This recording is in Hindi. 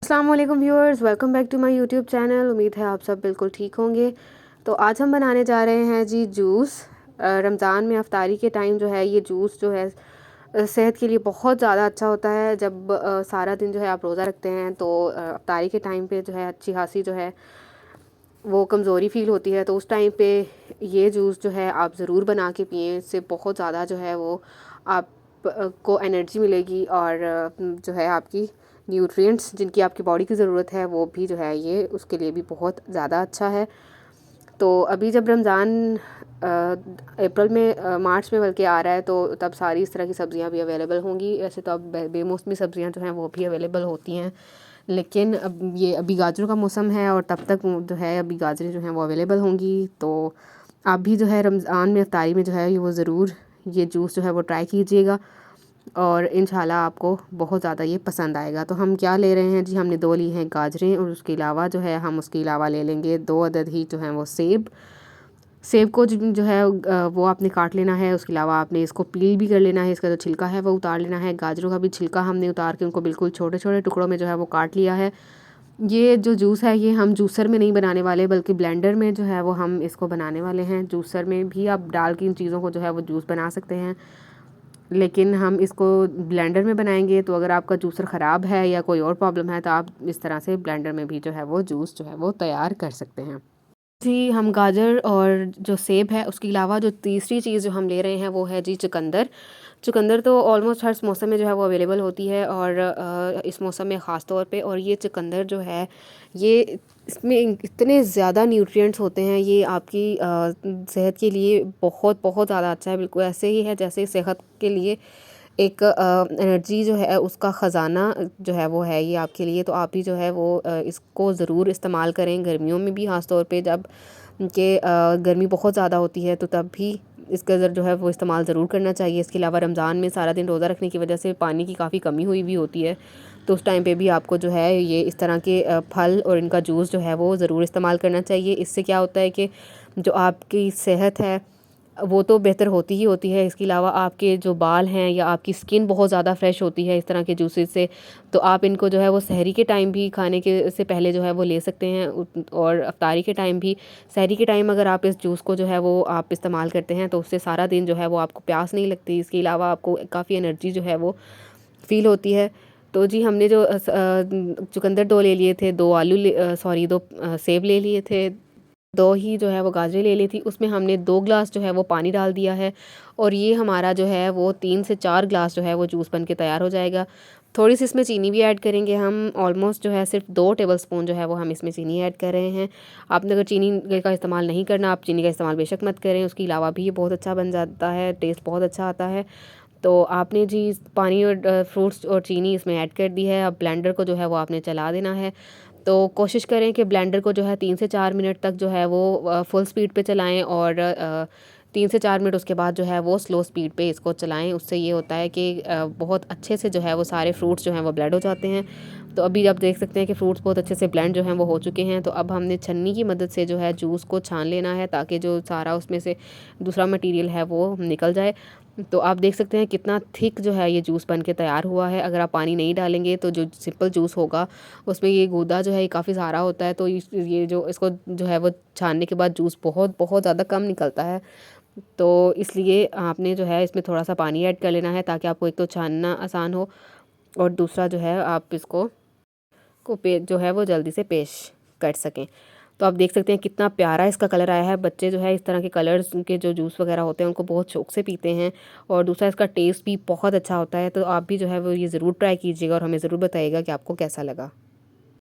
अस्सलाम वालेकुम viewers, welcome back to my YouTube channel. उम्मीद है आप सब बिल्कुल ठीक होंगे। तो आज हम बनाने जा रहे हैं जी जूस। रमज़ान में अफ्तारी के टाइम जो है ये जूस जो है सेहत के लिए बहुत ज़्यादा अच्छा होता है। जब सारा दिन जो है आप रोज़ा रखते हैं तो अफ्तारी के टाइम पे जो है अच्छी खासी जो है वो कमज़ोरी फ़ील होती है, तो उस टाइम पे ये जूस जो है आप ज़रूर बना के पिएँ। इससे बहुत ज़्यादा जो है वो आप को एनर्जी मिलेगी और जो है आपकी न्यूट्रिएंट्स जिनकी आपकी बॉडी की ज़रूरत है वो भी जो है ये उसके लिए भी बहुत ज़्यादा अच्छा है। तो अभी जब रमज़ान अप्रैल में मार्च में बल्कि आ रहा है तो तब सारी इस तरह की सब्ज़ियां भी अवेलेबल होंगी। ऐसे तो अब बेमौसमी सब्ज़ियां जो हैं वो भी अवेलेबल होती हैं, लेकिन अब ये अभी गाजरों का मौसम है और तब तक जो है अभी गाजरें जो हैं वो अवेलेबल होंगी। तो आप भी जो है रमज़ान में अफ्तारी में जो है वो ज़रूर ये जूस जो है वो ट्राई कीजिएगा और इंशाल्लाह आपको बहुत ज़्यादा ये पसंद आएगा। तो हम क्या ले रहे हैं जी, हमने 2 ली हैं गाजरें और उसके अलावा जो है हम उसके अलावा ले लेंगे 2 अदद ही जो हैं वो सेब। सेब को जो है वो आपने काट लेना है। उसके अलावा आपने इसको पील भी कर लेना है, इसका जो छिलका है वो उतार लेना है। गाजरों का भी छिलका हमने उतार के उनको बिल्कुल छोटे छोटे टुकड़ों में जो है वो काट लिया है। ये जो जूस है ये हम जूसर में नहीं बनाने वाले बल्कि ब्लेंडर में जो है वो हम इसको बनाने वाले हैं। जूसर में भी आप डाल के इन चीज़ों को जो है वो जूस बना सकते हैं, लेकिन हम इसको ब्लेंडर में बनाएंगे। तो अगर आपका जूसर ख़राब है या कोई और प्रॉब्लम है तो आप इस तरह से ब्लेंडर में भी जो है वो जूस जो है वो तैयार कर सकते हैं जी। हम गाजर और जो सेब है उसके अलावा जो तीसरी चीज़ जो हम ले रहे हैं वो है जी चुकंदर। चुकंदर तो ऑलमोस्ट हर मौसम में जो है वो अवेलेबल होती है और इस मौसम में ख़ास तौर पे। और ये चुकंदर जो है ये इसमें इतने ज़्यादा न्यूट्रिएंट्स होते हैं, ये आपकी सेहत के लिए बहुत बहुत ज़्यादा अच्छा है। बिल्कुल ऐसे ही है जैसे सेहत के लिए एक एनर्जी जो है उसका ख़जाना जो है वो है ये आपके लिए। तो आप भी जो है वो इसको ज़रूर इस्तेमाल करें गर्मियों में भी, ख़ास तौर पे जब कि गर्मी बहुत ज़्यादा होती है तो तब भी इसका जो है वो इस्तेमाल ज़रूर करना चाहिए। इसके अलावा रमज़ान में सारा दिन रोज़ा रखने की वजह से पानी की काफ़ी कमी हुई भी होती है, तो उस टाइम पे भी आपको जो है ये इस तरह के फल और इनका जूस जो है वो ज़रूर इस्तेमाल करना चाहिए। इससे क्या होता है कि जो आपकी सेहत है वो तो बेहतर होती ही होती है, इसके अलावा आपके जो बाल हैं या आपकी स्किन बहुत ज़्यादा फ्रेश होती है इस तरह के जूसेस से। तो आप इनको जो है वो सहरी के टाइम भी खाने के से पहले जो है वो ले सकते हैं और अफ्तारी के टाइम भी। सहरी के टाइम अगर आप इस जूस को जो है वो आप इस्तेमाल करते हैं तो उससे सारा दिन जो है वो आपको प्यास नहीं लगती। इसके अलावा आपको काफ़ी एनर्जी जो है वो फ़ील होती है। तो जी हमने जो चुकंदर 2 ले लिए थे, 2 आलू सॉरी 2 सेब ले लिए थे, 2 ही जो है वो गाजरें ले ली थी। उसमें हमने 2 ग्लास जो है वो पानी डाल दिया है और ये हमारा जो है वो 3 से 4 ग्लास जो है वो जूस बन के तैयार हो जाएगा। थोड़ी सी इसमें चीनी भी ऐड करेंगे हम, ऑलमोस्ट जो है सिर्फ 2 टेबलस्पून जो है वो हम इसमें चीनी ऐड कर रहे हैं। आपने अगर चीनी का इस्तेमाल नहीं करना, आप चीनी का इस्तेमाल बेशक मत करें, उसके अलावा भी ये बहुत अच्छा बन जाता है, टेस्ट बहुत अच्छा आता है। तो आपने जी पानी और फ्रूट्स और चीनी इसमें ऐड कर दी है। अब ब्लेंडर को जो है वो आपने चला देना है। तो कोशिश करें कि ब्लेंडर को जो है 3 से 4 मिनट तक जो है वो फुल स्पीड पे चलाएं और 3 से 4 मिनट उसके बाद जो है वो स्लो स्पीड पे इसको चलाएं। उससे ये होता है कि बहुत अच्छे से जो है वो सारे फ्रूट्स जो हैं वो ब्लेंड हो जाते हैं। तो अभी आप देख सकते हैं कि फ्रूट्स बहुत अच्छे से ब्लेंड जो हैं वो हो चुके हैं। तो अब हमने छन्नी की मदद से जो है जूस को छान लेना है ताकि जो सारा उसमें से दूसरा मटीरियल है वो निकल जाए। तो आप देख सकते हैं कितना थिक जो है ये जूस बन के तैयार हुआ है। अगर आप पानी नहीं डालेंगे तो जो सिंपल जूस होगा उसमें ये गूदा जो है ये काफ़ी सारा होता है, तो ये जो इसको जो है वो छानने के बाद जूस बहुत बहुत ज़्यादा कम निकलता है। तो इसलिए आपने जो है इसमें थोड़ा सा पानी ऐड कर लेना है ताकि आपको एक तो छानना आसान हो और दूसरा जो है आप इसको जो है वो जल्दी से पेश कर सकें। तो आप देख सकते हैं कितना प्यारा इसका कलर आया है। बच्चे जो है इस तरह के कलर्स के जो जूस वगैरह होते हैं उनको बहुत शौक से पीते हैं और दूसरा इसका टेस्ट भी बहुत अच्छा होता है। तो आप भी जो है वो ये ज़रूर ट्राई कीजिएगा और हमें ज़रूर बताइएगा कि आपको कैसा लगा।